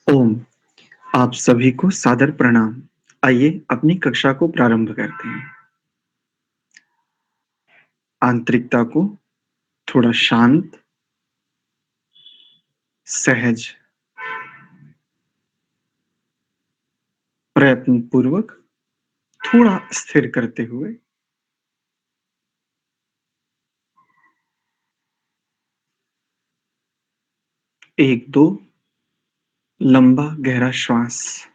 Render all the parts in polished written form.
ओम, आप सभी को सादर प्रणाम। आइए अपनी कक्षा को प्रारंभ करते हैं। आंतरिकता को थोड़ा शांत, सहज, प्रयत्नपूर्वक थोड़ा स्थिर करते हुए 1-2 लंबा गहरा श्वास।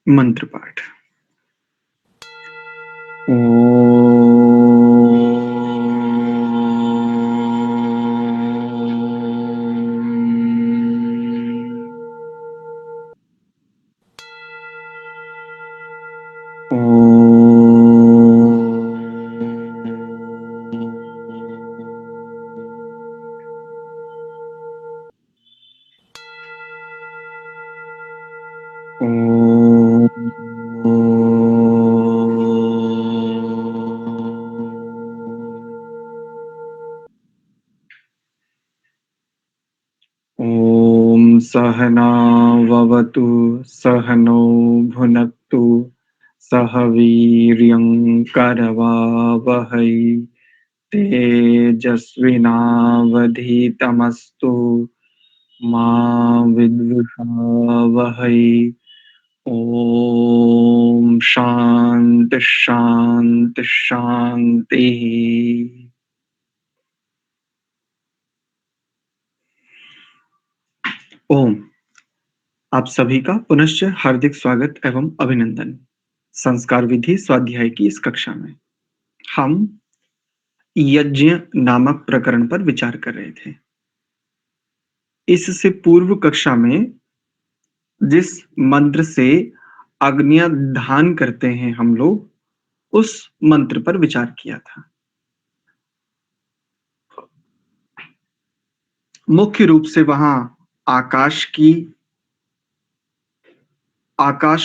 मंत्र पाठ। ॐ सहनाववतु सहनौ भुनक्तु सह वीर्यं करवावहै तेजस्विनावधीतमस्तु मा विद्विषावहै। ॐ शान्ति शान्ति शान्तिः। ओम, आप सभी का पुनश्च हार्दिक स्वागत एवं अभिनंदन। संस्कार विधि स्वाध्याय की इस कक्षा में हम यज्ञ नामक प्रकरण पर विचार कर रहे थे। इससे पूर्व कक्षा में जिस मंत्र से अग्नियां दान करते हैं हम लोग, उस मंत्र पर विचार किया था। मुख्य रूप से वहां आकाश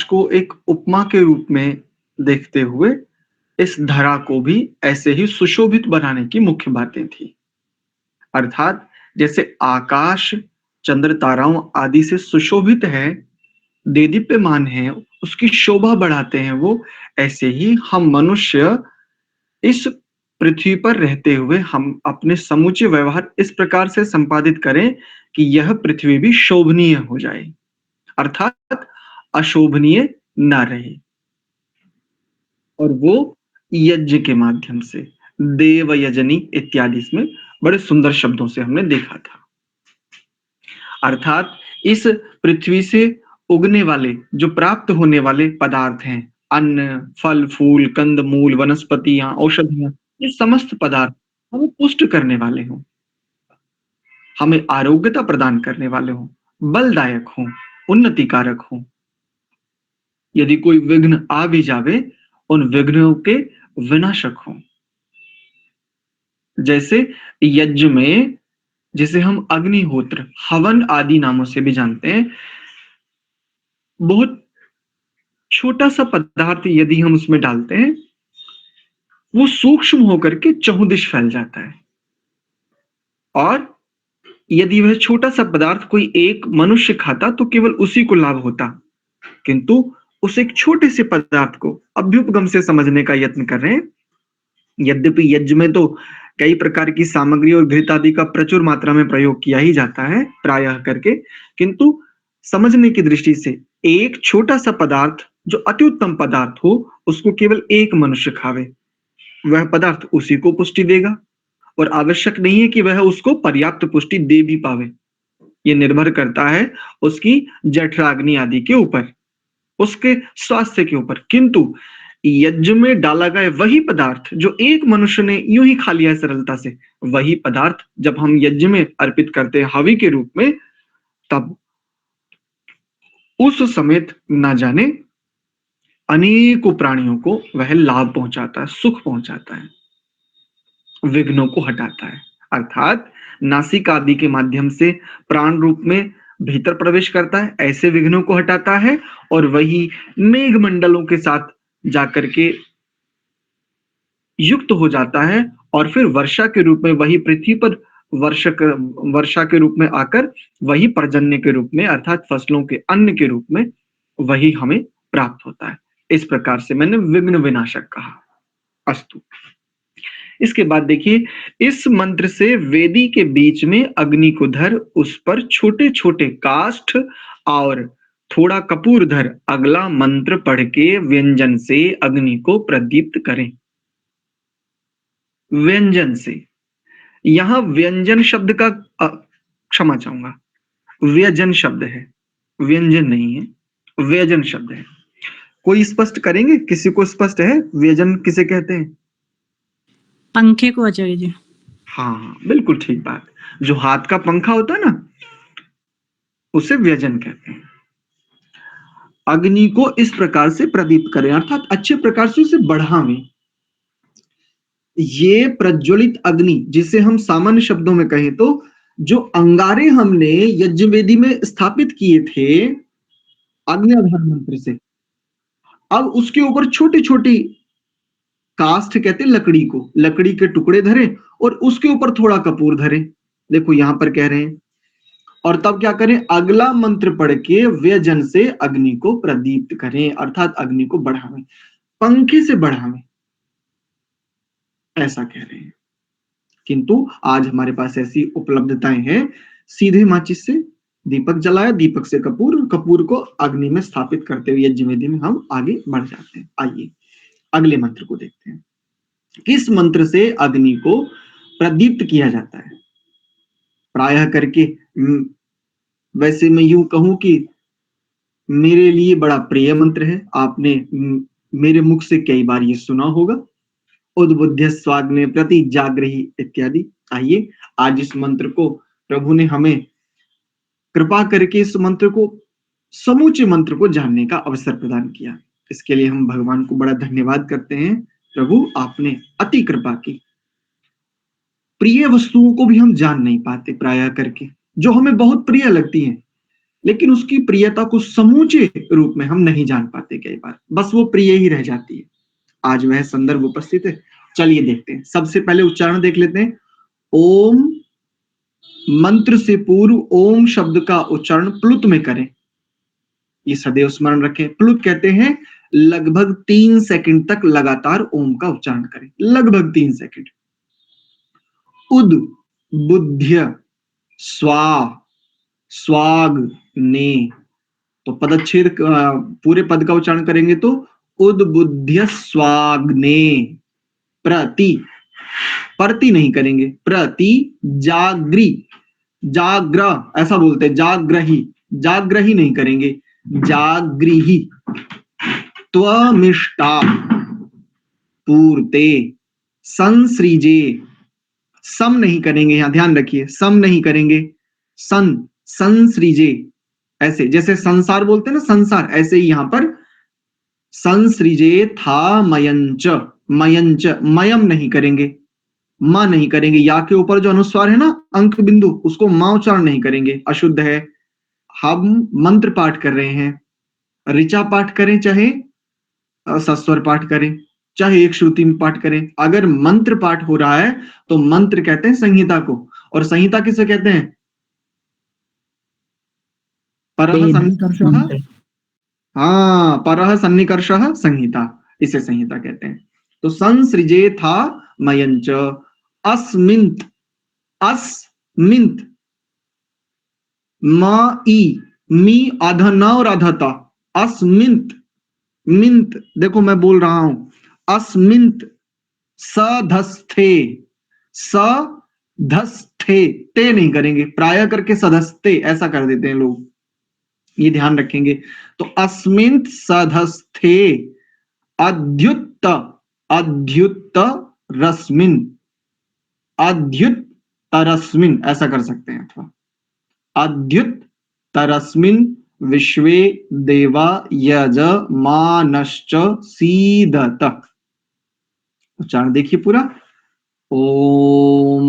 को एक उपमा के रूप में देखते हुए इस धरा को भी ऐसे ही सुशोभित बनाने की मुख्य बातें थी। अर्थात जैसे आकाश चंद्र ताराओं आदि से सुशोभित है, देदीप्यमान है, उसकी शोभा बढ़ाते हैं वो, ऐसे ही हम मनुष्य इस पृथ्वी पर रहते हुए हम अपने समूचे व्यवहार इस प्रकार से संपादित करें कि यह पृथ्वी भी शोभनीय हो जाए, अर्थात अशोभनीय ना रहे। और वो यज्ञ के माध्यम से देव यजनी इत्यादि इसमें बड़े सुंदर शब्दों से हमने देखा था। अर्थात इस पृथ्वी से उगने वाले जो प्राप्त होने वाले पदार्थ हैं, अन्न, फल, फूल, कंद मूल, वनस्पतियां, औषधियां, ये समस्त पदार्थ हमें पुष्ट करने वाले हों, हमें आरोग्यता प्रदान करने वाले हों, बलदायक हों, उन्नतिकारक हों। यदि कोई विघ्न आ भी जावे, उन विघ्नों के विनाशक हों। जैसे यज्ञ में, जिसे हम अग्निहोत्र, हवन आदि नामों से भी जानते हैं, बहुत छोटा सा पदार्थ यदि हम उसमें डालते हैं, वो सूक्ष्म होकर के चहुदिश फैल जाता है। और यदि वह छोटा सा पदार्थ कोई एक मनुष्य खाता तो केवल उसी को लाभ होता, किंतु उस एक छोटे से पदार्थ को अभ्युपगम से समझने का यत्न कर रहे हैं। यद्यपि यज्ञ में तो कई प्रकार की सामग्री और घृत आदि का प्रचुर मात्रा में प्रयोग किया ही जाता है प्रायः करके, किंतु समझने की दृष्टि से एक छोटा सा पदार्थ जो अति उत्तम पदार्थ हो, उसको केवल एक मनुष्य खावे, वह पदार्थ उसी को पुष्टि देगा और आवश्यक नहीं है कि वह उसको पर्याप्त पुष्टि दे भी पावे। ये निर्भर करता है उसकी जठराग्नि आदि के ऊपर, उसके स्वास्थ्य के ऊपर। किंतु यज्ञ में डाला गया वही पदार्थ जो एक मनुष्य ने यूं ही खा लिया है सरलता से, वही पदार्थ जब हम यज्ञ में अर्पित करते हैं हवि के रूप में, तब उस समेत ना जाने अनेकों प्राणियों को वह लाभ पहुंचाता है, सुख पहुंचाता है, विघ्नों को हटाता है। अर्थात नासिका आदि के माध्यम से प्राण रूप में भीतर प्रवेश करता है, ऐसे विघ्नों को हटाता है और वही मेघ मंडलों के साथ जाकर के युक्त हो जाता है और फिर वर्षा के रूप में वही पृथ्वी पर वर्षा के रूप में आकर वही पर्जन्य के रूप में अर्थात फसलों के अन्न के रूप में वही हमें प्राप्त होता है। इस प्रकार से मैंने विघ्न विनाशक कहा। अस्तु। इसके बाद देखिए, इस मंत्र से वेदी के बीच में अग्नि को धर, उस पर छोटे छोटे काष्ठ और थोड़ा कपूर धर, अगला मंत्र पढ़ के व्यंजन से अग्नि को प्रदीप्त करें। व्यंजन से, यहां व्यंजन शब्द का क्षमा चाहूंगा, व्यजन शब्द है, व्यंजन नहीं है, व्यजन शब्द है। कोई स्पष्ट करेंगे? किसी को स्पष्ट है व्यजन किसे कहते हैं? पंखे को आचार्य जी। हाँ, बिल्कुल ठीक बात। जो हाथ का पंखा होता है ना, उसे व्यजन कहते हैं। अग्नि को इस प्रकार से प्रदीप्त करें, अर्थात अच्छे प्रकार से उसे बढ़ावें। ये प्रज्वलित अग्नि, जिसे हम सामान्य शब्दों में कहें तो जो अंगारे हमने यज्ञवेदी में स्थापित किए थे अग्नि आधार मंत्र से, अब उसके ऊपर छोटी छोटी काष्ठ कहते हैं लकड़ी को, लकड़ी के टुकड़े धरे और उसके ऊपर थोड़ा कपूर धरे। देखो यहां पर कह रहे हैं, और तब क्या करें? अगला मंत्र पढ़ के व्यजन से अग्नि को प्रदीप्त करें, अर्थात अग्नि को बढ़ावें, पंखे से बढ़ावें, ऐसा कह रहे हैं। किंतु आज हमारे पास ऐसी उपलब्धताएं हैं, सीधे माचिस से दीपक जलाया, दीपक से कपूर, कपूर को अग्नि में स्थापित करते हुए यज्ञवेदी में हम आगे बढ़ जाते हैं। आइए अगले मंत्र को देखते हैं। किस मंत्र से अग्नि को प्रदीप्त किया जाता है? प्रायः करके वैसे मैं यूं कहूं कि मेरे लिए बड़ा प्रिय मंत्र है, आपने मेरे मुख से कई बार ये सुना होगा, उद्बुद्ध स्वाग्ने प्रति जागृहि इत्यादि। आइए आज इस मंत्र को, प्रभु ने हमें कृपा करके इस मंत्र को, समूचे मंत्र को जानने का अवसर प्रदान किया। इसके लिए हम भगवान को बड़ा धन्यवाद करते हैं। प्रभु आपने अति कृपा की। प्रिय वस्तुओं को भी हम जान नहीं पाते प्रायः करके, जो हमें बहुत प्रिय लगती हैं, लेकिन उसकी प्रियता को समूचे रूप में हम नहीं जान पाते। कई बार बस वो प्रिय ही रह जाती है। आज वह संदर्भ उपस्थित है। चलिए देखते हैं। सबसे पहले उच्चारण देख लेते हैं। ओम मंत्र से पूर्व ओम शब्द का उच्चारण प्लुत में करें, ये सदैव स्मरण रखें। प्लुत कहते हैं लगभग 3 सेकंड तक लगातार ओम का उच्चारण करें, लगभग 3 सेकंड। उद बुद्ध्य स्वा स्वाग ने, तो पदच्छेद पूरे पद का उच्चारण करेंगे तो उद्बुद्ध्य स्वाग्ने, प्रति, प्रति नहीं करेंगे, प्रति जागृ, जाग्र ऐसा बोलते हैं, जाग्रही, जाग्रही नहीं करेंगे, जागृही, त्वमिष्टा पूर्ते, संसृजे, सम नहीं करेंगे, यहां ध्यान रखिए, सम नहीं करेंगे, संसृजे, ऐसे जैसे संसार बोलते हैं ना, संसार, ऐसे ही यहां पर संसृजे था मयंच, मयंच, मयम नहीं करेंगे, मां नहीं करेंगे, या के ऊपर जो अनुस्वार है ना अंक बिंदु, उसको मां उच्चारण नहीं करेंगे, अशुद्ध है। हम मंत्र पाठ कर रहे हैं, ऋचा पाठ करें चाहे सस्वर पाठ करें, चाहे एक श्रुति में पाठ करें, अगर मंत्र पाठ हो रहा है तो मंत्र कहते हैं संहिता को, और संहिता किसे कहते हैं? परः सन्निकर्षः, हाँ, परः सन्निकर्षः संहिता, इसे संहिता कहते हैं। तो संसृजे था मयंच, अस्मिंत, अस्मिंत, मी आधा न और आधा ता, अस्मिंत, मिंत, देखो मैं बोल रहा हूं, अस्मिंत सधस्थे, सधस्थे, ते नहीं करेंगे, प्राय करके सधस्ते ऐसा कर देते हैं लोग, ये ध्यान रखेंगे। तो अस्मिंत सधस्थे अद्युत, अद्युत रस्मिन, अद्युत तरस्मिन ऐसा कर सकते हैं, अथवा अद्युत तरस्मिन विश्वे देवा यजमानश्च सीदत। उच्चारण देखिए पूरा, ओम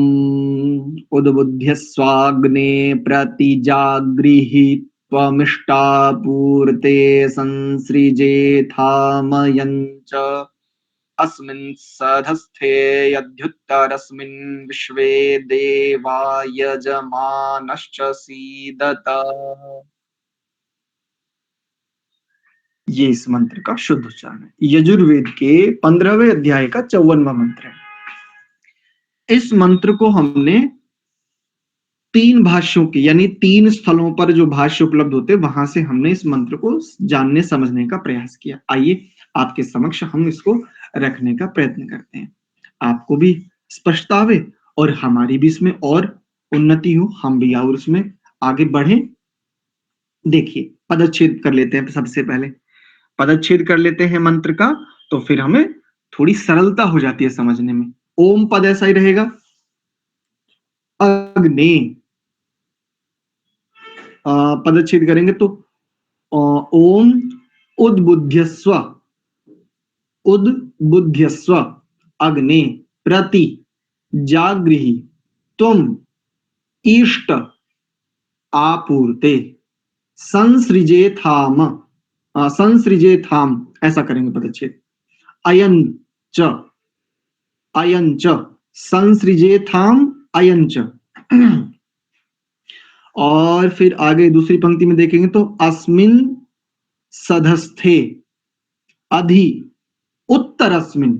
उद्बुध्यस्वाग्ने प्रतिजागृहि त्वमिष्टापूर्ते संसृजेथामयञ्च अस्मिन् सधस्थे यद्युत्तरस्मिन् विश्वे देवा यजमानश्च सीदत। ये इस मंत्र का शुद्ध उच्चारण है। यजुर्वेद के 15वें अध्याय का 54वां मंत्र है। इस मंत्र को हमने 3 भाष्यों के यानी 3 स्थलों पर जो भाष्य उपलब्ध होते हैं वहां से हमने इस मंत्र को जानने समझने का प्रयास किया। आइए आपके समक्ष हम इसको रखने का प्रयत्न करते हैं, आपको भी स्पष्टता आवे और हमारी भी इसमें और उन्नति हो, हम भी और उसमें आगे बढ़े। देखिए पदच्छेद कर लेते हैं। सबसे पहले पदच्छेद कर लेते हैं मंत्र का, तो फिर हमें थोड़ी सरलता हो जाती है समझने में। ओम पद ऐसा ही रहेगा, अग्नि पदच्छेद करेंगे तो ओम उद्बुध्यस्व, उद्बुध्यस्व अग्नि प्रति जागृहि त्वम इष्ट आपूर्ते संसृजेथाम, संसृजेथाम ऐसा करेंगे पदच्छेद। अयन च, अयन च संसृजेथाम अयन च। और फिर आगे दूसरी पंक्ति में देखेंगे तो अस्मिन सधस्थे अधि उत्तरस्मिन,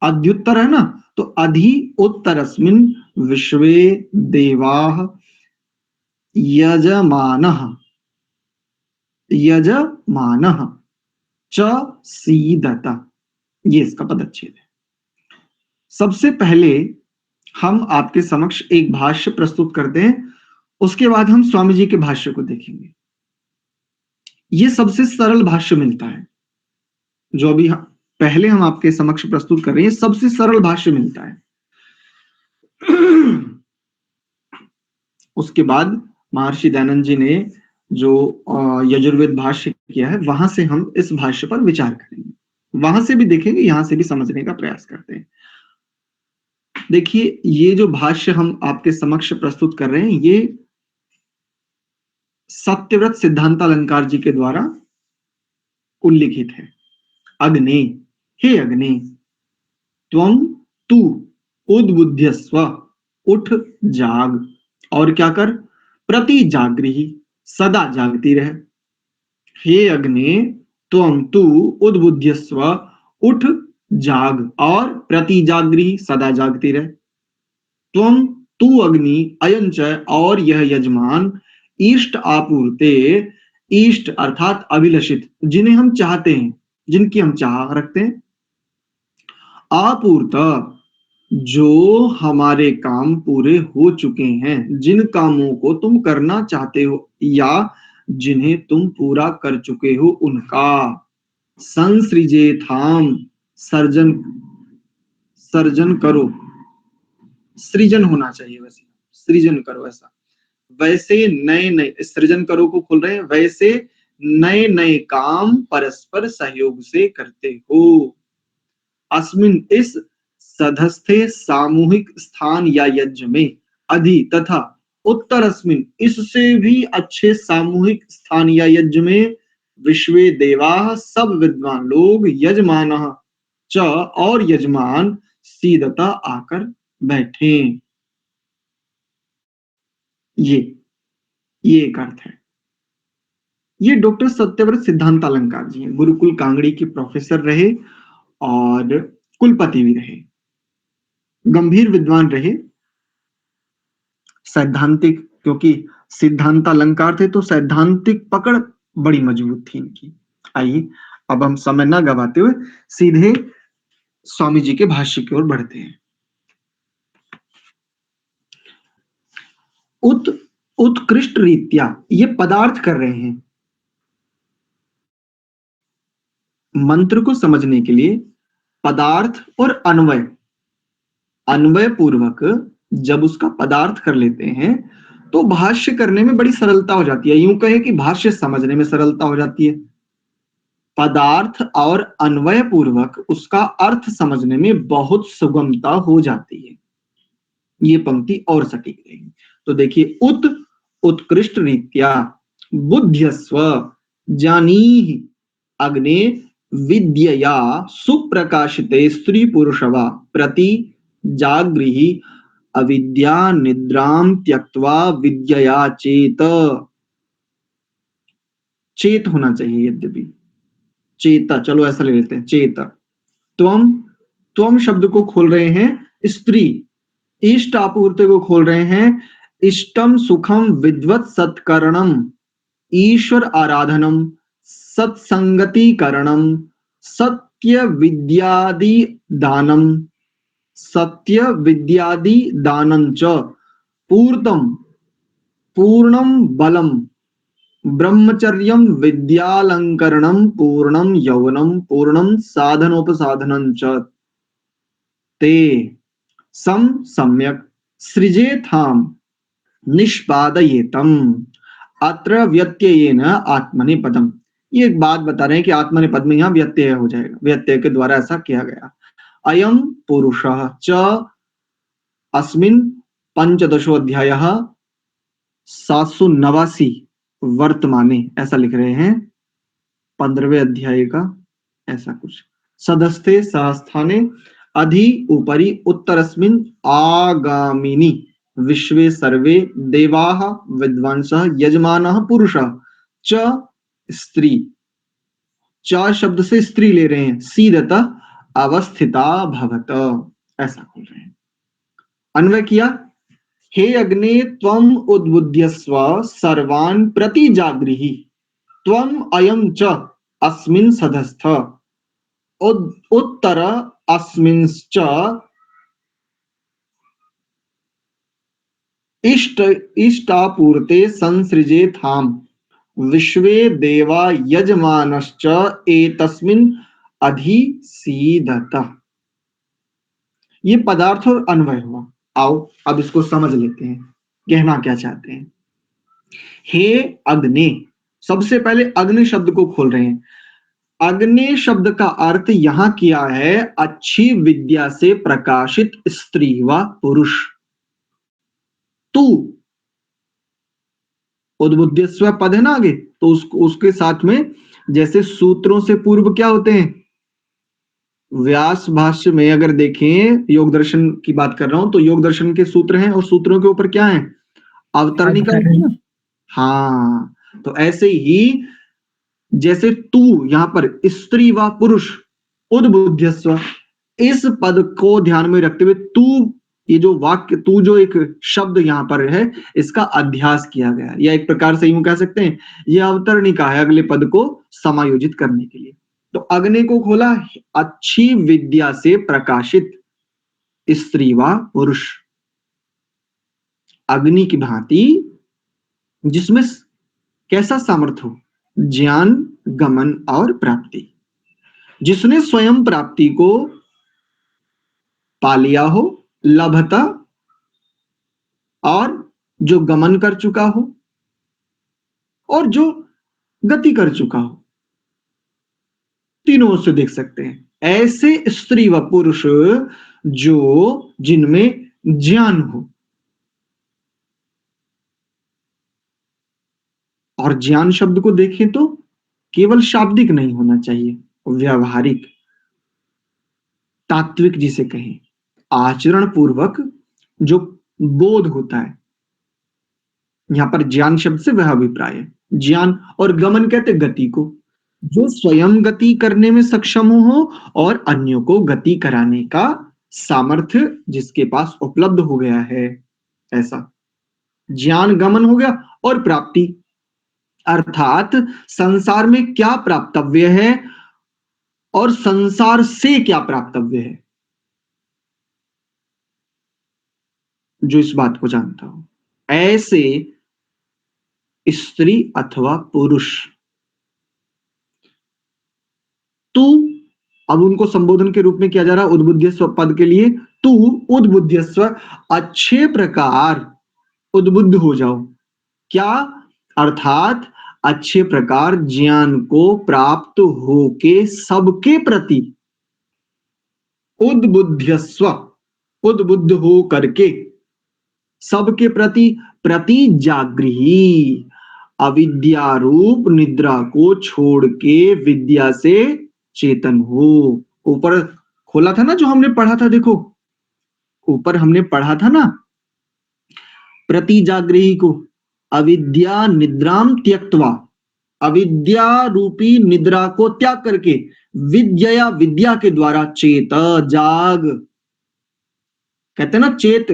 अद्युत्तर है ना, तो अधि उत्तरस्मिन विश्वे देवाः यजमानः, यजमानः च सीदत। ये इसका पदच्छेद है। सबसे पहले हम आपके समक्ष एक भाष्य प्रस्तुत करते हैं, उसके बाद हम स्वामी जी के भाष्य को देखेंगे। ये सबसे सरल भाष्य मिलता है जो अभी पहले हम आपके समक्ष प्रस्तुत कर रहे हैं, सबसे सरल भाष्य मिलता है। उसके बाद महर्षि दयानंद जी ने जो यजुर्वेद भाष्य किया है वहां से हम इस भाष्य पर विचार करेंगे, वहां से भी देखेंगे, यहां से भी समझने का प्रयास करते हैं। देखिए ये जो भाष्य हम आपके समक्ष प्रस्तुत कर रहे हैं, ये सत्यव्रत सिद्धांत अलंकार जी के द्वारा उल्लिखित है। अग्नि, हे अग्नि, त्वं तू उद्बुध्यस्व, उठ जाग, और क्या कर, प्रति जागृहि सदा जागती रहे। हे अग्नि त्वं तू उद्बुध्यस्व, उठ जाग और प्रति जागृहि सदा जागती रहे। त्वं तू अग्नि अयं च, और यह यजमान इष्ट आपूर्ते, इष्ट अर्थात अभिलषित, जिन्हें हम चाहते हैं, जिनकी हम चाह रखते हैं, आपूर्त जो हमारे काम पूरे हो चुके हैं, जिन कामों को तुम करना चाहते हो या जिन्हें तुम पूरा कर चुके हो उनका। संसृजेथाम सर्जन, सर्जन करो, सृजन होना चाहिए वैसे, सृजन करो ऐसा, वैसे नए नए, सृजन करो को खोल रहे हैं, वैसे नए नए काम परस्पर सहयोग से करते हो। अस्मिन इस सधस्थे सामूहिक स्थान या यज्ञ में, अधि तथा उत्तरस्मिन इससे भी अच्छे सामूहिक स्थान या यज्ञ में, विश्वे देवाः सब विद्वान लोग, यजमानः च और यजमान, सीदता आकर बैठे। ये एक अर्थ है। ये डॉक्टर सत्यव्रत सिद्धांत अलंकार जी हैं, गुरुकुल कांगड़ी के प्रोफेसर रहे और कुलपति भी रहे, गंभीर विद्वान रहे, सैद्धांतिक, क्योंकि सिद्धांत अलंकार थे तो सैद्धांतिक पकड़ बड़ी मजबूत थी इनकी। आइए अब हम समय न गवाते हुए सीधे स्वामी जी के भाष्य की ओर बढ़ते हैं। उत्कृष्ट रीत्या ये पदार्थ कर रहे हैं। मंत्र को समझने के लिए पदार्थ और अन्वय, अन्वय पूर्वक जब उसका पदार्थ कर लेते हैं तो भाष्य करने में बड़ी सरलता हो जाती है। यूं कहे कि भाष्य समझने में सरलता हो जाती है। पदार्थ और अन्वय पूर्वक उसका अर्थ समझने में बहुत सुगमता हो जाती है। ये पंक्ति और सटीक रहेगी। तो देखिए, उत्कृष्ट रीत्या बुद्ध्यस्व जानीहि अग्ने विद्यया सुप्रकाशिते स्त्री पुरुषवा प्रति जागृहि अविद्या निद्राम त्यक्त्वा विद्यया चेत। चेत होना चाहिए यद्यपि, चेता, चलो ऐसा ले लेते हैं, चेत। त्वम शब्द को खोल रहे हैं स्त्री, इष्ट आपूर्ति को खोल रहे हैं इष्टम सुखम विद्वत सत्करणम, ईश्वर आराधनम, सत्संगति करणम, सत्य विद्यादि दानम, सत्य विद्यादि दानं च पूर्तम पूर्णम बलम ब्रह्मचर्यम विद्यालंकरणम पूर्णम यौवनम पूर्णम साधनोपसाधनं च ते सम सम्यक सृजेथाम निष्पादयेतम अत्र व्यत्ययेन आत्मनि पदम। ये एक बात बता रहे हैं कि आत्मनि पद में यहाँ व्यत्यय हो जाएगा, व्यत्यय के द्वारा ऐसा किया गया। अयम पुरुषः च अस्मिन् पंचदशो अध्यायः 789 वर्तमाने, ऐसा लिख रहे हैं 15वें अध्याय का, ऐसा कुछ। सदस्ते सहस्थाने अधि उपरि उत्तरस्मिन् आगामिनि विश्वे सर्वे देवाः विद्वांसः यजमानः पुरुषः च स्त्री, च शब्द से स्त्री ले रहे हैं, सीदतः अवस्थिता भवत, ऐसा बोल रहे हैं। अन्वय किया, हे अग्ने त्वम उद्बुध्यस्व सर्वान् प्रति जागृहि त्वम अयं च अस्मिन् सदस्थ उत्तर अस्मिंश्च इष्टापूर्ते संसृजेथाम विश्वे देवा यजमानश्च एतस्मिन् अधिसीदतः। ये पदार्थ और अन्वय हुआ। आओ अब इसको समझ लेते हैं, कहना क्या चाहते हैं। हे अग्नि, सबसे पहले अग्नि शब्द को खोल रहे हैं। अग्नि शब्द का अर्थ यहां किया है अच्छी विद्या से प्रकाशित स्त्री व पुरुष। तू उद्बुद्धस्व पद है ना आगे, तो उसके साथ में जैसे सूत्रों से पूर्व क्या होते हैं, व्यास भाष्य में अगर देखें, योग दर्शन की बात कर रहा हूं तो योग दर्शन के सूत्र हैं और सूत्रों के ऊपर क्या है, अवतरणिका है ना। हाँ, तो ऐसे ही जैसे तू यहां पर स्त्री व पुरुष उद्बुद्धस्व, इस पद को ध्यान में रखते हुए तू, ये जो वाक्य तू जो एक शब्द यहां पर है, इसका अध्यास किया गया, या एक प्रकार से यूं कह सकते हैं यह अवतरणिका है अगले पद को समायोजित करने के लिए। तो अग्नि को खोला अच्छी विद्या से प्रकाशित स्त्री व पुरुष, अग्नि की भांति जिसमें कैसा सामर्थ्य हो, ज्ञान गमन और प्राप्ति, जिसने स्वयं प्राप्ति को पा लिया हो, लभता, और जो गमन कर चुका हो और जो गति कर चुका हो, तीनों से देख सकते हैं। ऐसे स्त्री व पुरुष जो जिनमें ज्ञान हो, और ज्ञान शब्द को देखें तो केवल शाब्दिक नहीं होना चाहिए, व्यवहारिक, तात्विक जिसे कहें, आचरण पूर्वक जो बोध होता है। यहां पर ज्ञान शब्द से वह अभिप्राय है। ज्ञान और गमन कहते गति को, जो स्वयं गति करने में सक्षम हो और अन्यों को गति कराने का सामर्थ्य जिसके पास उपलब्ध हो गया है, ऐसा ज्ञान गमन हो गया। और प्राप्ति अर्थात संसार में क्या प्राप्तव्य है और संसार से क्या प्राप्तव्य है, जो इस बात को जानता हो, ऐसे स्त्री अथवा पुरुष। तू, अब उनको संबोधन के रूप में किया जा रहा है उद्बुद्धस्व पद के लिए। तू उद्बुद्धस्व, अच्छे प्रकार उद्बुद्ध हो जाओ, क्या अर्थात अच्छे प्रकार ज्ञान को प्राप्त होके सबके प्रति उद्बुद्धस्व, उद्बुद्ध हो करके सबके प्रति प्रति जागृही, अविद्या रूप निद्रा को छोड़ के विद्या से चेतन हो। ऊपर खोला था ना जो हमने पढ़ा था, देखो ऊपर हमने पढ़ा था ना, प्रति जागृही को अविद्या निद्राम त्यक्त्वा, अविद्या रूपी निद्रा को त्याग करके विद्या विद्या के द्वारा चेत जाग, कहते हैं ना चेत,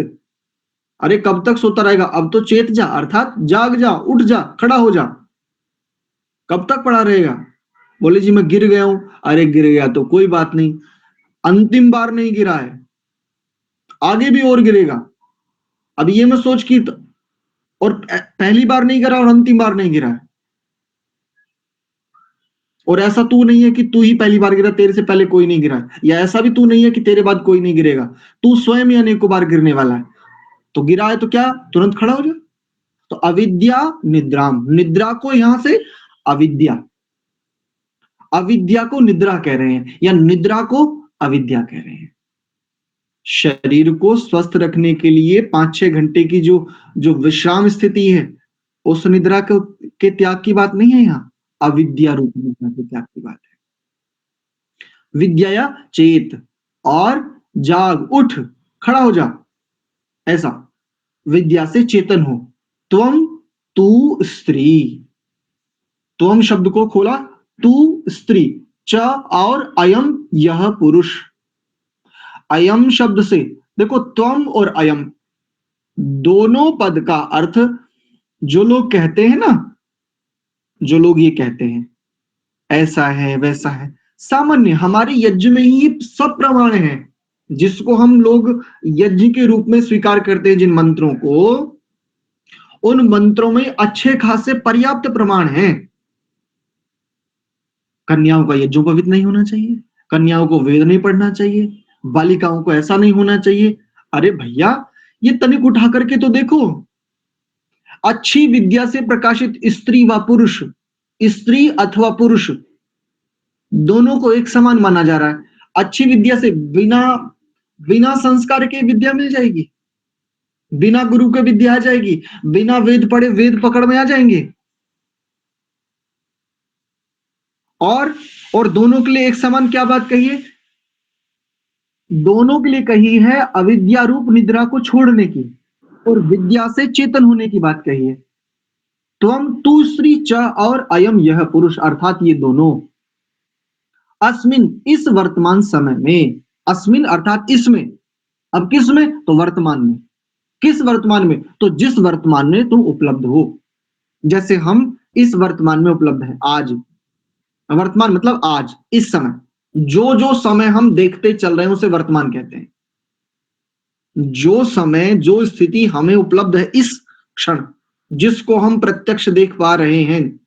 अरे कब तक सोता रहेगा, अब तो चेत जा, अर्थात जाग जा, उठ जा, खड़ा हो जा। कब तक पड़ा रहेगा? बोले जी मैं गिर गया हूं, अरे गिर गया तो कोई बात नहीं, अंतिम बार नहीं गिरा है, आगे भी और गिरेगा। अब ये मत सोच कि और पहली बार नहीं गिरा और अंतिम बार नहीं गिरा है, और ऐसा तू नहीं है कि तू ही पहली बार गिरा, तेरे से पहले कोई नहीं गिरा, या ऐसा भी तू नहीं है कि तेरे बाद कोई नहीं गिरेगा, तू स्वयं ही अनेकों बार गिरने वाला है। तो गिरा है तो क्या, तुरंत खड़ा हो जा। तो अविद्या निद्राम, निद्रा को यहां से अविद्या, अविद्या को निद्रा कह रहे हैं या निद्रा को अविद्या कह रहे हैं। शरीर को स्वस्थ रखने के लिए 5-6 घंटे की जो जो विश्राम स्थिति है, उस निद्रा के त्याग की बात नहीं है यहाँ, अविद्या रूप निद्रा के त्याग की बात है। विद्या चेत, और जाग, उठ, खड़ा हो जा, ऐसा विद्या से चेतन हो। त्वम, तू स्त्री, त्वम शब्द को खोला, तू स्त्री, च और अयम यह पुरुष। अयम शब्द से देखो, त्वम और अयम दोनों पद का अर्थ, जो लोग कहते हैं ना, जो लोग ये कहते हैं ऐसा है वैसा है, सामान्य हमारे यज्ञ में ही सब प्रमाण है, जिसको हम लोग यज्ञ के रूप में स्वीकार करते हैं, जिन मंत्रों को, उन मंत्रों में अच्छे खासे पर्याप्त प्रमाण हैं। कन्याओं का यज्ञोपवीत नहीं होना चाहिए, कन्याओं को वेद नहीं पढ़ना चाहिए, बालिकाओं को ऐसा नहीं होना चाहिए। अरे भैया, ये तनिक उठा करके तो देखो, अच्छी विद्या से प्रकाशित स्त्री व पुरुष, स्त्री अथवा पुरुष दोनों को एक समान माना जा रहा है। अच्छी विद्या से बिना बिना संस्कार के विद्या मिल जाएगी, बिना गुरु के विद्या आ जाएगी, बिना वेद पढ़े वेद पकड़ में आ जाएंगे। और दोनों के लिए एक समान क्या बात कही है? दोनों के लिए कही है अविद्या रूप निद्रा को छोड़ने की और विद्या से चेतन होने की बात कही है। त्वम, तू स्त्री, च और अयम यह पुरुष, अर्थात ये दोनों, अस्मिन इस वर्तमान समय में, अस्मिन अर्थात इसमें, अब किस में, तो वर्तमान में, किस वर्तमान में, तो जिस वर्तमान में तुम उपलब्ध हो। जैसे हम इस वर्तमान में उपलब्ध है, आज, वर्तमान मतलब आज, इस समय, जो जो समय हम देखते चल रहे हैं उसे वर्तमान कहते हैं। जो समय, जो स्थिति हमें उपलब्ध है इस क्षण, जिसको हम प्रत्यक्ष देख पा रहे हैं,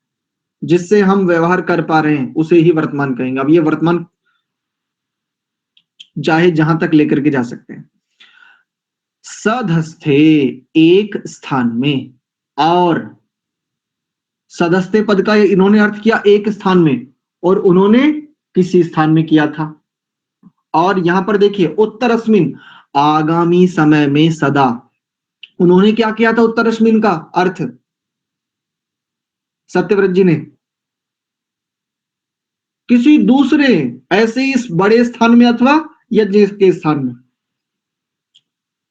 जिससे हम व्यवहार कर पा रहे हैं, उसे ही वर्तमान कहेंगे। अब ये वर्तमान चाहे जहां तक लेकर के जा सकते हैं। सधस्थे, एक स्थान में, और सदस्ते पद का इन्होंने अर्थ किया एक स्थान में, और उन्होंने किसी स्थान में किया था। और यहां पर देखिए उत्तरस्मिन, आगामी समय में सदा, उन्होंने क्या किया था उत्तरस्मिन का अर्थ, सत्यव्रत जी ने किसी दूसरे ऐसे ही इस बड़े स्थान में अथवा यज्ञ के स्थान में,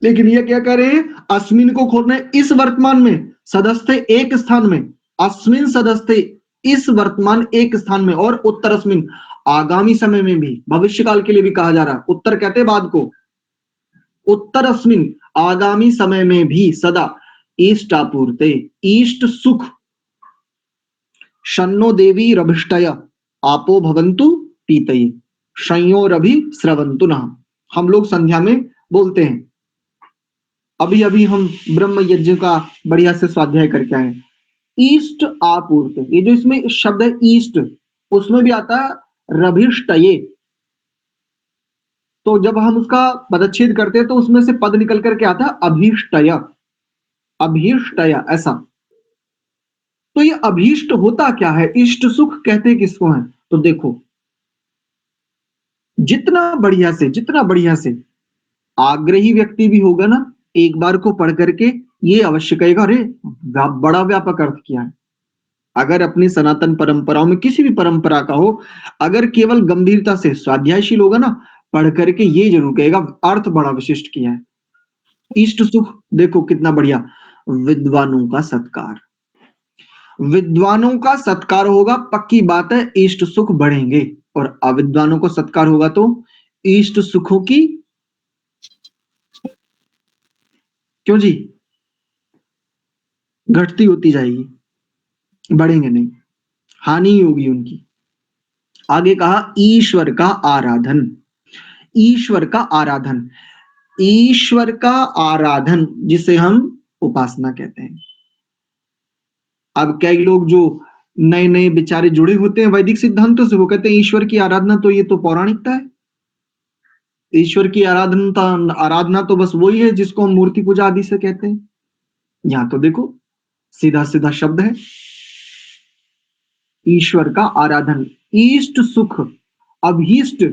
लेकिन ये क्या कर रहे हैं, अस्मिन को खोलना है इस वर्तमान में, सदस्ते एक स्थान में, अस्मिन सदस्ते इस वर्तमान एक स्थान में, और उत्तरस्मिन आगामी समय में भी, भविष्य काल के लिए भी कहा जा रहा है, उत्तर कहते बाद को, उत्तरस्मिन आगामी समय में भी सदा इष्ट आपूर्ते, इष्ट सुख, शन्नो देवी रभिष्टय आपो भवन्तु पीतये संयोरभि स्रवन्तु नः, हम लोग संध्या में बोलते हैं। अभी अभी हम ब्रह्म यज्ञ का बढ़िया से स्वाध्याय करके आए। ईस्ट आपूर्त, ये जो इसमें शब्द है ईस्ट, उसमें भी आता है रभिष्टये, तो जब हम उसका पदच्छेद करते हैं तो उसमें से पद निकल करके आता है अभीष्टय, अभीष्टय ऐसा। तो ये अभीष्ट होता क्या है, इष्ट सुख कहते किसको है, तो देखो जितना बढ़िया से आग्रही व्यक्ति भी होगा ना, एक बार को पढ़ करके ये अवश्य कहेगा, अरे बड़ा व्यापक अर्थ किया है। अगर अपनी सनातन परंपराओं में किसी भी परंपरा का हो, अगर केवल गंभीरता से स्वाध्यायशील होगा ना, पढ़ करके ये जरूर कहेगा अर्थ बड़ा विशिष्ट किया है। इष्ट सुख देखो कितना बढ़िया, विद्वानों का सत्कार, विद्वानों का सत्कार होगा, पक्की बात है इष्ट सुख बढ़ेंगे, और अविद्वानों को सत्कार होगा तो इष्ट सुखों की क्यों जी घटती होती जाएगी, बढ़ेंगे नहीं, हानि ही होगी उनकी। आगे कहा ईश्वर का आराधन, ईश्वर का आराधन, ईश्वर का आराधन जिसे हम उपासना कहते हैं। अब कई लोग जो नए नए बेचारे जुड़े होते हैं वैदिक सिद्धांतों से, वो कहते हैं ईश्वर की आराधना तो ये तो पौराणिकता है, ईश्वर की आराधना आराधना तो बस वही है जिसको हम मूर्ति पूजा आदि से कहते हैं। यहां तो देखो सीधा सीधा शब्द है, ईश्वर का आराधन, इष्ट सुख, अभीष्ट,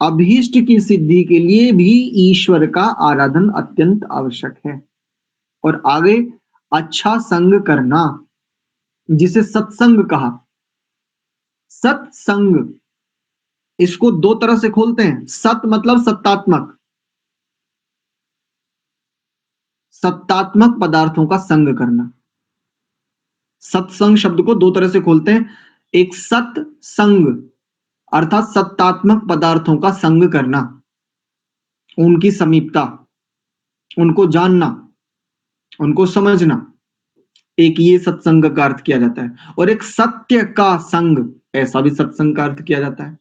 अभीष्ट की सिद्धि के लिए भी ईश्वर का आराधन अत्यंत आवश्यक है। और आगे अच्छा संग करना, जिसे सत्संग कहा, सत्संग, इसको दो तरह से खोलते हैं। सत मतलब सत्तात्मक, सत्तात्मक पदार्थों का संग करना। सत्संग शब्द को दो तरह से खोलते हैं, एक सत्संग अर्थात सत्तात्मक पदार्थों का संग करना, उनकी समीपता, उनको जानना, उनको समझना, एक ये सत्संग का अर्थ किया जाता है। और एक सत्य का संग, ऐसा भी सत्संग का अर्थ किया जाता है।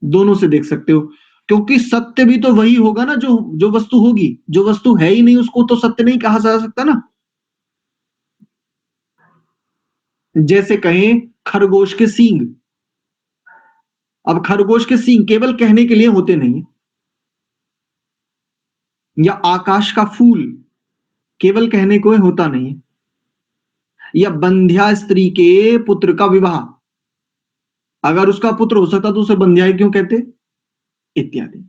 दोनों से देख सकते हो, क्योंकि सत्य भी तो वही होगा ना जो जो वस्तु होगी, जो वस्तु है ही नहीं उसको तो सत्य नहीं कहा जा सकता ना। जैसे कहें खरगोश के सींग, अब खरगोश के सींग केवल कहने के लिए होते नहीं, या आकाश का फूल केवल कहने को होता नहीं, या बंध्या स्त्री के पुत्र का विवाह, अगर उसका पुत्र हो सकता तो उसे बंध्या क्यों कहते, इत्यादि।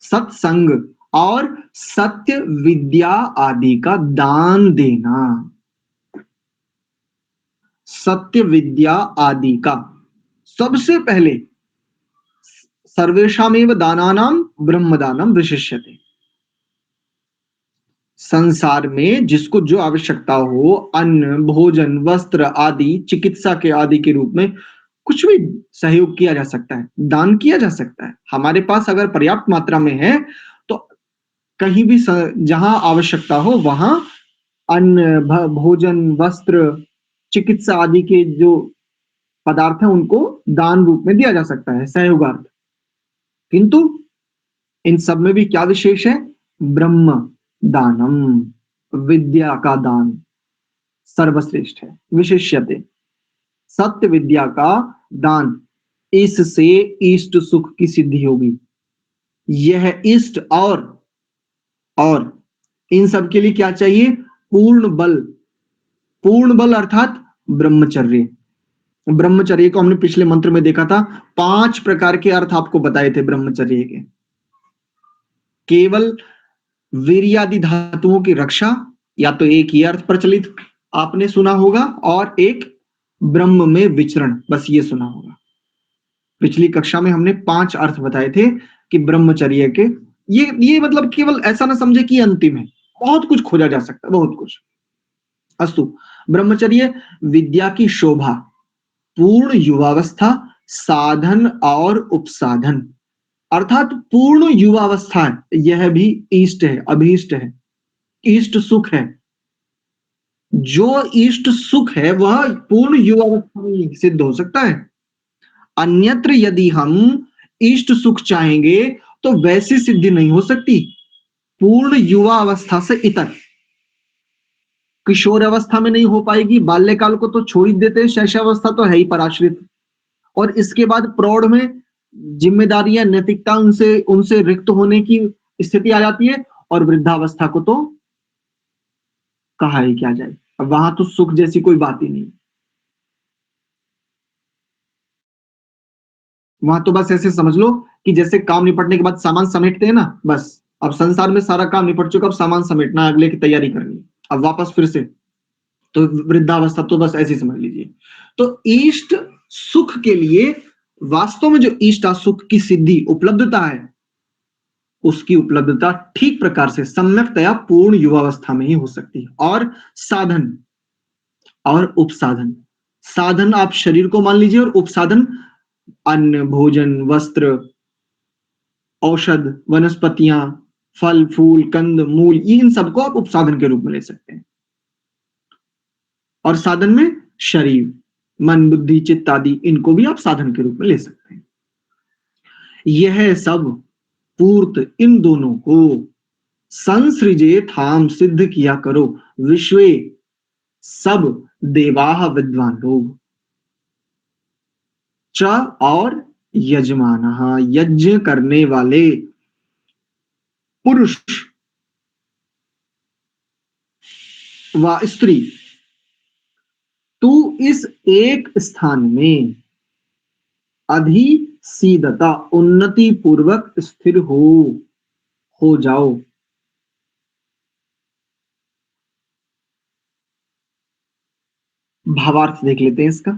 सत्संग और सत्य विद्या आदि का दान देना, सत्य विद्या आदि का सबसे पहले सर्वेषामेव दानानाम ब्रह्मदानम विशिष्यते, संसार में जिसको जो आवश्यकता हो, अन्न भोजन वस्त्र आदि, चिकित्सा के आदि के रूप में कुछ भी सहयोग किया जा सकता है, दान किया जा सकता है। हमारे पास अगर पर्याप्त मात्रा में है तो कहीं भी जहां आवश्यकता हो वहां अन्न भोजन वस्त्र चिकित्सा आदि के जो पदार्थ हैं उनको दान रूप में दिया जा सकता है, सहयोगार्थ। किंतु इन सब में भी क्या विशेष है, ब्रह्म दानम, विद्या का दान सर्वश्रेष्ठ है, विशिष्यते, सत्य विद्या का दान, इससे इष्ट सुख की सिद्धि होगी। यह इष्ट और इन सब के लिए क्या चाहिए, पूर्ण बल, पूर्ण बल अर्थात ब्रह्मचर्य। ब्रह्मचर्य को हमने पिछले मंत्र में देखा था, 5 प्रकार के अर्थ आपको बताए थे ब्रह्मचर्य के। केवल वीर्यादि धातुओं की रक्षा, या तो एक ही अर्थ प्रचलित आपने सुना होगा, और एक ब्रह्म में विचरण, बस ये सुना होगा। पिछली कक्षा में हमने 5 अर्थ बताए थे कि ब्रह्मचर्य के, ये मतलब केवल ऐसा ना समझे कि अंतिम है, बहुत कुछ खोजा जा सकता है, बहुत कुछ। अस्तु, ब्रह्मचर्य विद्या की शोभा, पूर्ण युवावस्था, साधन और उपसाधन, अर्थात पूर्ण युवावस्था है, यह भी इष्ट है, अभीष्ट है, इष्ट सुख है। जो इष्ट सुख है वह पूर्ण युवावस्था में सिद्ध हो सकता है। अन्यत्र यदि हम इष्ट सुख चाहेंगे तो वैसी सिद्धि नहीं हो सकती पूर्ण युवा अवस्था से इतर। किशोर अवस्था में नहीं हो पाएगी, बाल्यकाल को तो छोड़ ही देते हैं, शैशवावस्था तो है ही पराश्रित, और इसके बाद प्रौढ़ में जिम्मेदारियां नैतिकता उनसे उनसे रिक्त होने की स्थिति आ जाती है, और वृद्धावस्था को तो कहा ही क्या जाए, अब वहां तो सुख जैसी कोई बात ही नहीं, वहां तो बस ऐसे समझ लो कि जैसे काम निपटने के बाद सामान समेटते हैं ना, बस अब संसार में सारा काम निपट चुका, अब सामान समेटना, अगले की तैयारी करनी, अब वापस फिर से, तो वृद्धावस्था तो बस ऐसे समझ लीजिए। तो इष्ट सुख के लिए वास्तव में जो इष्ट सुख की सिद्धि उपलब्धता है, उसकी उपलब्धता ठीक प्रकार से सम्यकतया पूर्ण युवावस्था में ही हो सकती है। और साधन और उपसाधन, साधन आप शरीर को मान लीजिए, और उपसाधन अन्न, भोजन, वस्त्र, औषध, वनस्पतियां, फल, फूल, कंद, मूल, इन सबको आप उपसाधन के रूप में ले सकते हैं। और साधन में शरीर, मन, बुद्धि, चित्त आदि, इनको भी आप साधन के रूप में ले सकते हैं। यह सब पूर्त इन दोनों को संसृजे थाम सिद्ध किया करो, विश्वे सब देवाह विद्वान लोग, च और यजमान, यज्ञ करने वाले पुरुष व स्त्री, तू इस एक स्थान में अधिसीदता उन्नति पूर्वक स्थिर हो जाओ। भावार्थ देख लेते हैं इसका,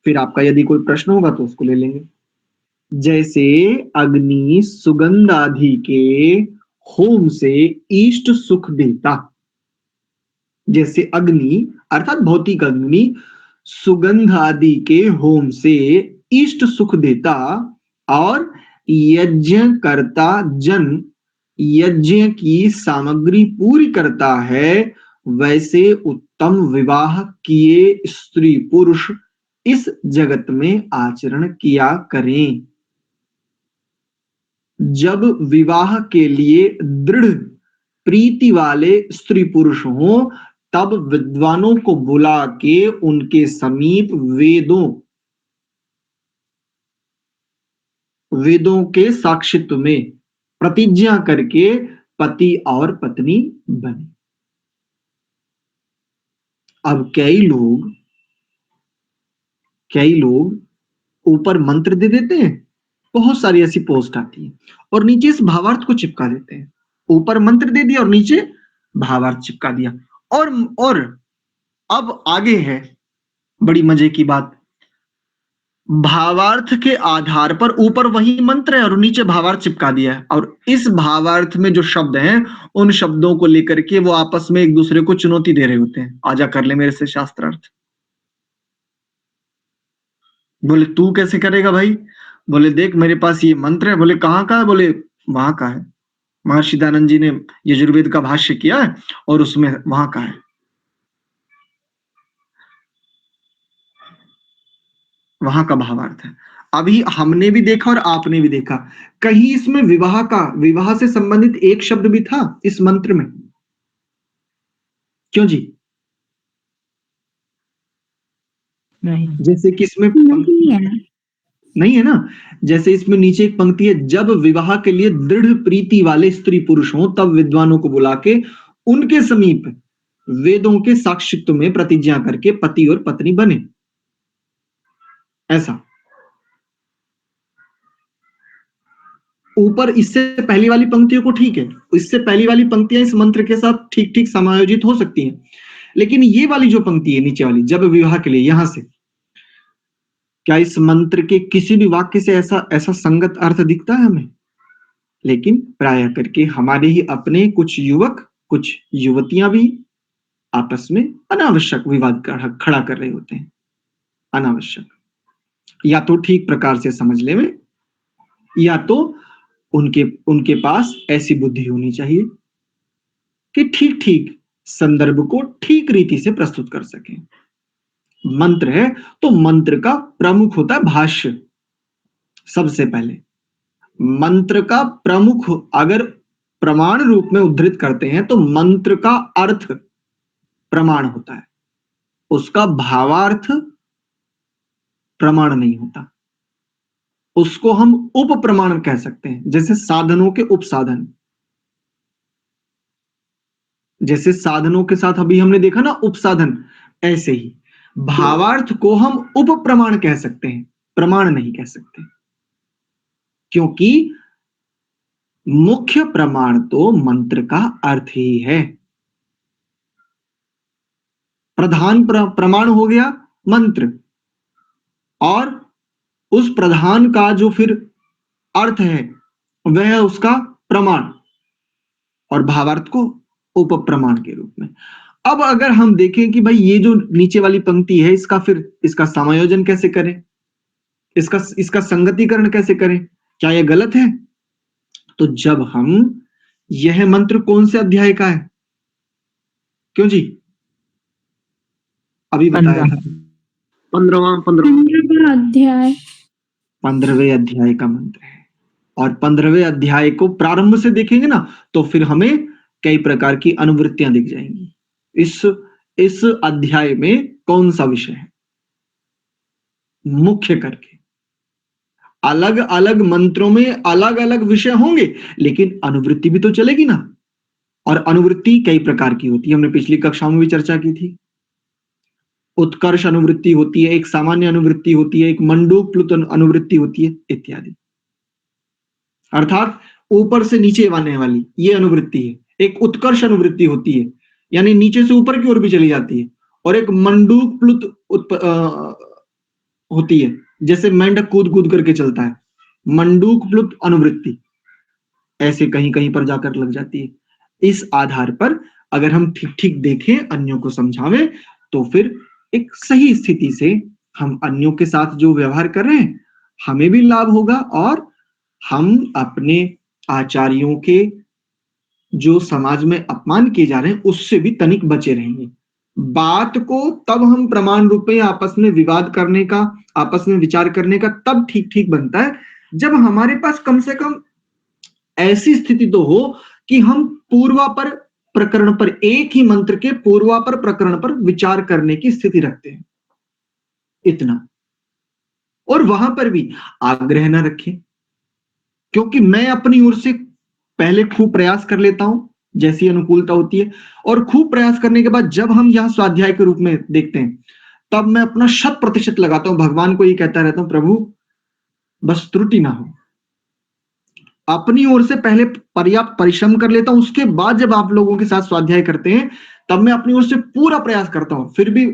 फिर आपका यदि कोई प्रश्न होगा तो उसको ले लेंगे। जैसे अग्नि सुगंध आदि के होम से इष्ट सुख देता, जैसे अग्नि अर्थात भौतिक अग्नि सुगंध आदि के होम से इष्ट सुख देता, और यज्ञ करता जन यज्ञ की सामग्री पूरी करता है, वैसे उत्तम विवाह किए स्त्री पुरुष इस जगत में आचरण किया करें। जब विवाह के लिए दृढ़ प्रीति वाले स्त्री पुरुष हों, तब विद्वानों को बुला के उनके समीप वेदों के साक्षित्व में प्रतिज्ञा करके पति और पत्नी बने। अब कई लोग ऊपर मंत्र दे देते हैं, बहुत सारी ऐसी पोस्ट आती है, और नीचे इस भावार्थ को चिपका देते हैं। ऊपर मंत्र दे दिया और नीचे भावार्थ चिपका दिया। और अब आगे है बड़ी मजे की बात, भावार्थ के आधार पर ऊपर वही मंत्र है और नीचे भावार्थ चिपका दिया है, और इस भावार्थ में जो शब्द हैं उन शब्दों को लेकर के वो आपस में एक दूसरे को चुनौती दे रहे होते हैं, आजा कर ले मेरे से शास्त्रार्थ। बोले तू कैसे करेगा भाई? बोले देख मेरे पास ये मंत्र है। बोले कहाँ का है? बोले वहां का है, महर्षि दयानंद जी ने यजुर्वेद का भाष्य किया है और उसमें वहां का है। वहां का भावार्थ है। अभी हमने भी देखा और आपने भी देखा, कहीं इसमें विवाह से संबंधित एक शब्द भी था इस मंत्र में? क्यों जी? नहीं जैसे कि इसमें नहीं है। नहीं है ना। जैसे इसमें नीचे एक पंक्ति है, जब विवाह के लिए दृढ़ प्रीति वाले स्त्री पुरुष हों, तब विद्वानों को बुला के उनके समीप वेदों के साक्षित्व में प्रतिज्ञा करके पति और पत्नी बने। ऐसा ऊपर इससे पहली वाली पंक्तियों को ठीक है, इससे पहली वाली पंक्तियां इस मंत्र के साथ ठीक ठीक समायोजित हो सकती हैं, लेकिन ये वाली जो पंक्ति है नीचे वाली, जब विवाह के लिए, यहां से क्या इस मंत्र के किसी भी वाक्य से ऐसा ऐसा संगत अर्थ दिखता है हमें? लेकिन प्राय करके हमारे ही अपने कुछ युवक कुछ युवतियां भी आपस में अनावश्यक विवाद खड़ा कर रहे होते हैं। अनावश्यक, या तो ठीक प्रकार से समझ ले में, या तो उनके उनके पास ऐसी बुद्धि होनी चाहिए कि ठीक ठीक संदर्भ को ठीक रीति से प्रस्तुत कर सकें। मंत्र है तो मंत्र का प्रमुख होता है भाष्य। सबसे पहले मंत्र का प्रमुख अगर प्रमाण रूप में उद्धृत करते हैं तो मंत्र का अर्थ प्रमाण होता है, उसका भावार्थ प्रमाण नहीं होता। उसको हम उप प्रमाण कह सकते हैं, जैसे साधनों के उपसाधन, जैसे साधनों के साथ अभी हमने देखा ना उपसाधन, ऐसे ही भावार्थ को हम उप प्रमाण कह सकते हैं, प्रमाण नहीं कह सकते। क्योंकि मुख्य प्रमाण तो मंत्र का अर्थ ही है। प्रधान प्रमाण हो गया मंत्र, और उस प्रधान का जो फिर अर्थ है वह है उसका प्रमाण, और भावार्थ को उप प्रमाण के रूप में। अब अगर हम देखें कि भाई ये जो नीचे वाली पंक्ति है इसका समायोजन कैसे करें, इसका संगतिकरण कैसे करें, क्या यह गलत है? तो जब हम, यह मंत्र कौन से अध्याय का है? क्यों जी, अभी बताया था 15वां अध्याय 15वें अध्याय का मंत्र है। और 15वें अध्याय को प्रारंभ से देखेंगे ना तो फिर हमें कई प्रकार की अनुवृत्तियां दिख जाएंगी। इस अध्याय में कौन सा विषय है मुख्य करके। अलग अलग मंत्रों में अलग अलग विषय होंगे, लेकिन अनुवृत्ति भी तो चलेगी ना। और अनुवृत्ति कई प्रकार की होती है, हमने पिछली कक्षाओं में भी चर्चा की थी। उत्कर्ष अनुवृत्ति होती है, एक सामान्य अनुवृत्ति होती है, एक मंडूक प्लुत अनुवृत्ति होती है, इत्यादि। अर्थात ऊपर से नीचे आने वाली ये अनुवृत्ति है। एक उत्कर्ष अनुवृत्ति होती है, यानी नीचे से ऊपर की ओर भी चली जाती है। और एक मंडूक प्लुत होती है, जैसे मेंढक कूद कूद करके चलता है, मंडूक प्लुत अनुवृत्ति ऐसे कहीं कहीं पर जाकर लग जाती है। इस आधार पर अगर हम ठीक ठीक देखें, अन्यों को समझावें, तो फिर एक सही स्थिति से हम अन्यों के साथ जो व्यवहार कर रहे हैं हमें भी लाभ होगा, और हम अपने आचार्यों के जो समाज में अपमान किए जा रहे हैं उससे भी तनिक बचे रहेंगे। बात को तब हम प्रमाण रूप में आपस में विवाद करने का, आपस में विचार करने का तब ठीक ठीक बनता है जब हमारे पास कम से कम ऐसी स्थिति तो हो कि हम पूर्वापर प्रकरण पर, एक ही मंत्र के पूर्वापर प्रकरण पर विचार करने की स्थिति रखते हैं, इतना। और वहां पर भी आग्रह न रखें, क्योंकि मैं अपनी ओर से पहले खूब प्रयास कर लेता हूं जैसी अनुकूलता होती है, और खूब प्रयास करने के बाद जब हम यहां स्वाध्याय के रूप में देखते हैं तब मैं अपना 100% लगाता हूं, भगवान को ये कहता रहता हूं, प्रभु बस त्रुटि ना हो। अपनी ओर से पहले पर्याप्त परिश्रम कर लेता हूं, उसके बाद जब आप लोगों के साथ स्वाध्याय करते हैं तब मैं अपनी ओर से पूरा प्रयास करता हूं। फिर भी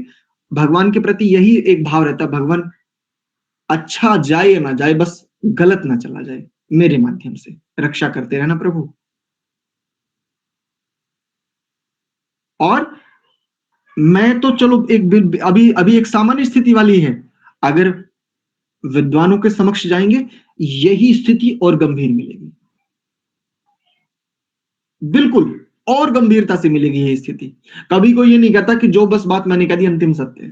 भगवान के प्रति यही एक भाव रहता है, भगवान अच्छा जाए या ना जाए, बस गलत ना चला जाए, मेरे माध्यम से रक्षा करते रहना प्रभु। और मैं तो चलो एक अभी अभी एक सामान्य स्थिति वाली है, अगर विद्वानों के समक्ष जाएंगे यही स्थिति और गंभीर मिलेगी, बिल्कुल और गंभीरता से मिलेगी यही स्थिति। कभी कोई ये नहीं कहता कि जो बस बात मैंने कह दी अंतिम सत्य है,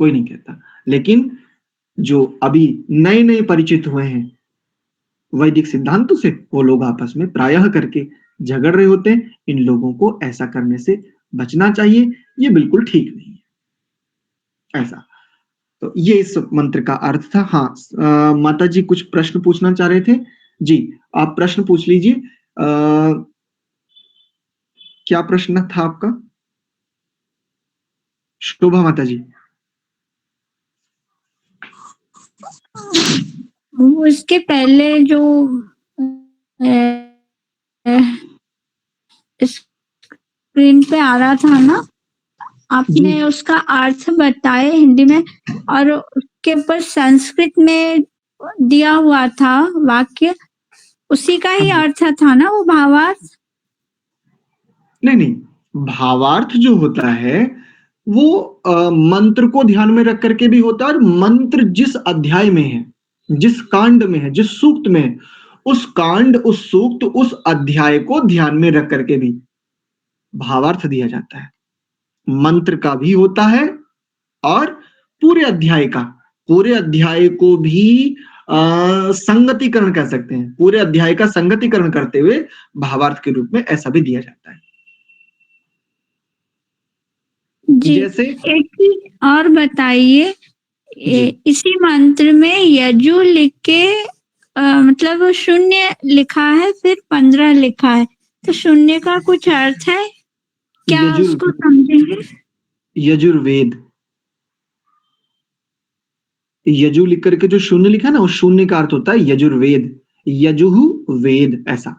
कोई नहीं कहता। लेकिन जो अभी नए नए परिचित हुए हैं वैदिक सिद्धांतों से, वो लोग आपस में प्रायः करके झगड़ रहे होते हैं। इन लोगों को ऐसा करने से बचना चाहिए, ये बिल्कुल ठीक नहीं है ऐसा। तो ये इस मंत्र का अर्थ था। हाँ, माता जी कुछ प्रश्न पूछना चाह रहे थे जी, आप प्रश्न पूछ लीजिए। क्या प्रश्न था आपका शोभा माता जी? उसके पहले जो स्क्रीन पे आ रहा था ना, आपने उसका अर्थ बताए हिंदी में, और उसके ऊपर संस्कृत में दिया हुआ था वाक्य, उसी का ही अर्थ था ना वो भावार्थ? नहीं, भावार्थ जो होता है वो मंत्र को ध्यान में रख करके भी होता है, और मंत्र जिस अध्याय में है, जिस कांड में है, जिस सूक्त में है, उस कांड, उस सूक्त, उस अध्याय को ध्यान में रख करके भी भावार्थ दिया जाता है। मंत्र का भी होता है और पूरे अध्याय को भी संगतिकरण कर सकते हैं, पूरे अध्याय का संगतिकरण करते हुए भावार्थ के रूप में ऐसा भी दिया जाता है। जी, जैसे एक चीज और बताइए, इसी मंत्र में यजु लिख के मतलब 0 लिखा है, फिर 15 लिखा है, तो 0 का कुछ अर्थ है क्या? उसको समझेंगे। यजुर्वेद यजु लिख करके जो शून्य लिखा है ना, उस शून्य का अर्थ होता है यजुर्वेद, यजुहु वेद ऐसा।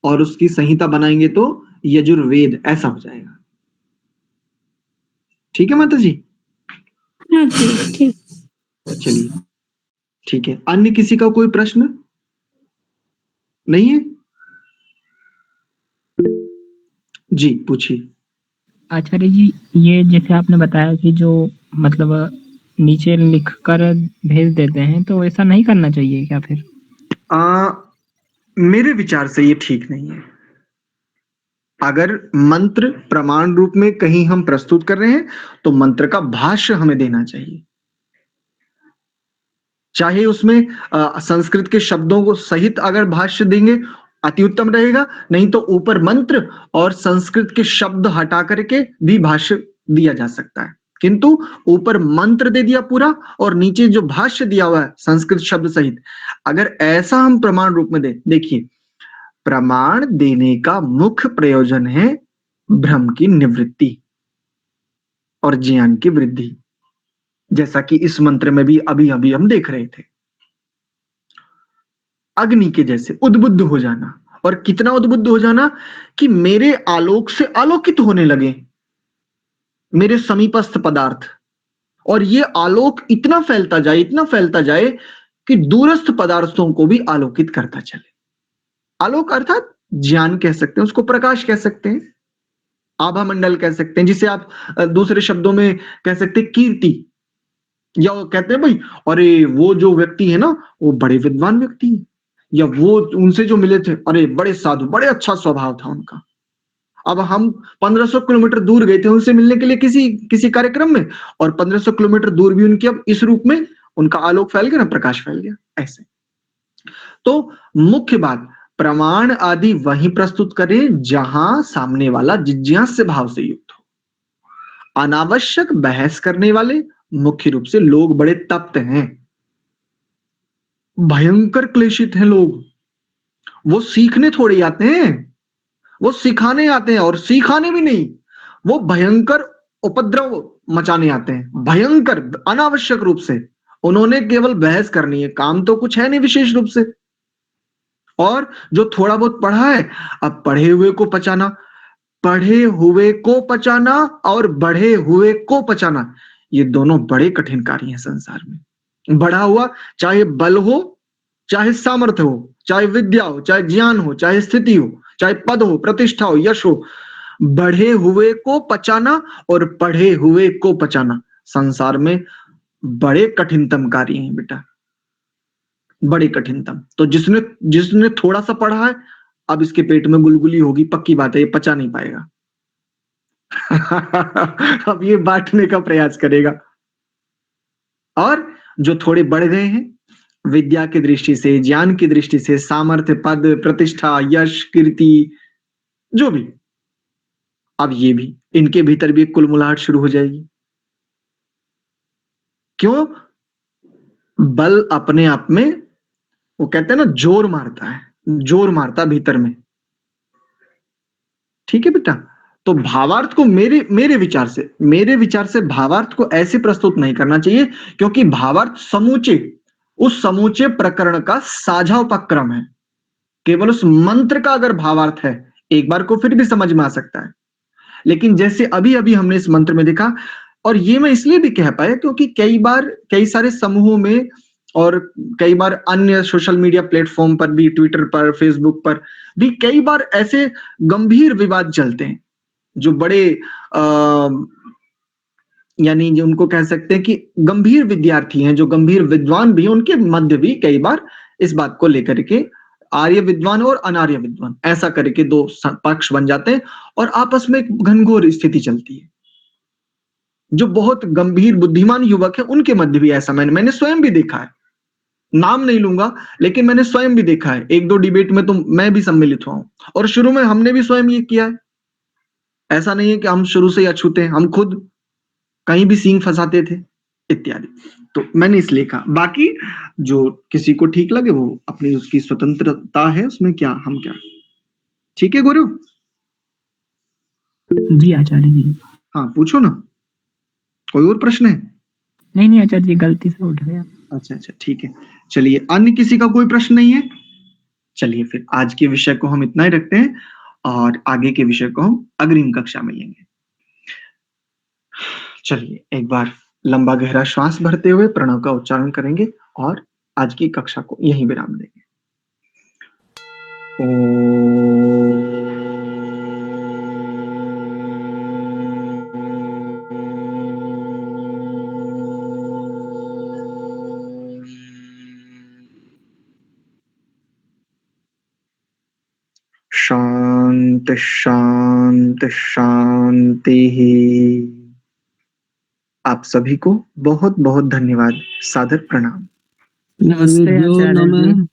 और उसकी संहिता बनाएंगे तो यजुर्वेद ऐसा हो जाएगा। ठीक है माता जी? हाँ जी, ठीक। चलिए ठीक है। अन्य किसी का कोई प्रश्न नहीं है? जी पूछिए। आचार्य जी, ये जैसे आपने बताया कि जो मतलब नीचे लिख कर भेज देते हैं, तो ऐसा नहीं करना चाहिए क्या फिर? मेरे विचार से ये ठीक नहीं है। अगर मंत्र प्रमाण रूप में कहीं हम प्रस्तुत कर रहे हैं तो मंत्र का भाष्य हमें देना चाहिए, चाहे उसमें संस्कृत के शब्दों को सहित अगर भाष्य देंगे अति उत्तम रहेगा, नहीं तो ऊपर मंत्र और संस्कृत के शब्द हटा करके भी भाष्य दिया जा सकता है। किंतु ऊपर मंत्र दे दिया पूरा और नीचे जो भाष्य दिया हुआ है संस्कृत शब्द सहित, अगर ऐसा हम प्रमाण रूप में दे, देखिए प्रमाण देने का मुख्य प्रयोजन है भ्रम की निवृत्ति और ज्ञान की वृद्धि, जैसा कि इस मंत्र में भी अभी अभी हम देख रहे थे। अग्नि के जैसे उद्बुद्ध हो जाना, और कितना उद्बुद्ध हो जाना कि मेरे आलोक से आलोकित होने लगे मेरे समीपस्थ पदार्थ, और ये आलोक इतना फैलता जाए कि दूरस्थ पदार्थों को भी आलोकित करता चले। आलोक अर्थात ज्ञान कह सकते हैं, उसको प्रकाश कह सकते हैं, आभा मंडल कह सकते हैं, जिसे आप दूसरे शब्दों में कह सकते हैं कीर्ति, या वो कहते हैं भाई अरे वो जो व्यक्ति है ना वो बड़े विद्वान व्यक्ति है, या वो उनसे जो मिले थे अरे बड़े साधु, बड़े अच्छा स्वभाव था उनका। अब हम 1500 किलोमीटर दूर गए थे उनसे मिलने के लिए किसी किसी कार्यक्रम में, और 1500 किलोमीटर दूर भी उनके अब इस रूप में उनका आलोक फैल गया ना, प्रकाश फैल गया ऐसे। तो मुख्य बात, प्रमाण आदि वहीं प्रस्तुत करें जहां सामने वाला जिज्ञास से भाव से युक्त हो। अनावश्यक बहस करने वाले मुख्य रूप से लोग बड़े तप्त हैं, भयंकर क्लेशित हैं लोग। वो सीखने थोड़े आते हैं, वो सिखाने आते हैं, और सिखाने भी नहीं, वो भयंकर उपद्रव मचाने आते हैं, भयंकर अनावश्यक रूप से। उन्होंने केवल बहस करनी है, काम तो कुछ है नहीं विशेष रूप से। और जो थोड़ा बहुत पढ़ा है, अब पढ़े हुए को पचाना, पढ़े हुए को पचाना और बढ़े हुए को पचाना, ये दोनों बड़े कठिन कार्य हैं संसार में। बढ़ा हुआ चाहे बल हो, चाहे सामर्थ्य हो, चाहे विद्या हो, चाहे ज्ञान हो, चाहे स्थिति हो, चाहे पद हो, प्रतिष्ठा हो, यश हो, बढ़े हुए को पचाना और पढ़े हुए को पचाना संसार में बड़े कठिनतम कार्य हैं बेटा, बड़े कठिनतम। तो जिसने जिसने थोड़ा सा पढ़ा है, अब इसके पेट में गुलगुली होगी, पक्की बात है, ये पचा नहीं पाएगा। अब ये बांटने का प्रयास करेगा। और जो थोड़े बढ़ गए हैं विद्या की दृष्टि से, ज्ञान की दृष्टि से, सामर्थ्य, पद, प्रतिष्ठा, यश, कीर्ति, जो भी, अब ये भी, इनके भीतर भी एक कुलमुलाहट शुरू हो जाएगी। क्यों? बल अपने आप में, वो कहते हैं ना, जोर मारता है, जोर मारता भीतर में। ठीक है बेटा? तो भावार्थ को मेरे विचार से भावार्थ को ऐसे प्रस्तुत नहीं करना चाहिए, क्योंकि भावार्थ उस समूचे प्रकरण का साझा उपक्रम है। केवल उस मंत्र का अगर भावार्थ है एक बार को फिर भी समझ में आ सकता है, लेकिन जैसे अभी अभी हमने इस मंत्र में देखा, और ये मैं इसलिए भी कह पाया क्योंकि कई सारे समूहों में और कई बार अन्य सोशल मीडिया प्लेटफॉर्म पर भी, ट्विटर पर, फेसबुक पर भी कई बार ऐसे गंभीर विवाद चलते हैं, जो बड़े यानी जो उनको कह सकते हैं कि गंभीर विद्यार्थी हैं, जो गंभीर विद्वान भी हैं, उनके मध्य भी कई बार इस बात को लेकर के आर्य विद्वान और अनार्य विद्वान ऐसा करके दो पक्ष बन जाते हैं, और आपस में एक घनघोर स्थिति चलती है। जो बहुत गंभीर बुद्धिमान युवक है उनके मध्य भी ऐसा मैंने स्वयं भी देखा है, नाम नहीं लूंगा, लेकिन मैंने स्वयं भी देखा है। एक दो डिबेट में तो मैं भी सम्मिलित हुआ हूं, और शुरू में हमने भी स्वयं ये किया है। ऐसा नहीं है कि हम शुरू से अछूते हैं, हम खुद कहीं भी सींग फंसाते थे इत्यादि। तो मैंने इसलिए कहा, बाकी जो किसी को ठीक लगे वो अपनी, उसकी स्वतंत्रता है, उसमें क्या, हम क्या। ठीक है गुरु? जी आचार्य जी। हाँ पूछो ना। कोई और प्रश्न है? नहीं आचार्य जी, गलती से उठ गया। अच्छा, ठीक है। चलिए, अन्य किसी का कोई प्रश्न नहीं है? चलिए फिर आज के विषय को हम इतना ही रखते हैं और आगे के विषय को हम अग्रिम कक्षा में लेंगे। चलिए, एक बार लंबा गहरा श्वास भरते हुए प्रणव का उच्चारण करेंगे और आज की कक्षा को यहीं विराम देंगे। शांति शांति शांति ही। आप सभी को बहुत बहुत धन्यवाद। सादर प्रणाम। नमस्ते आचार्य जी।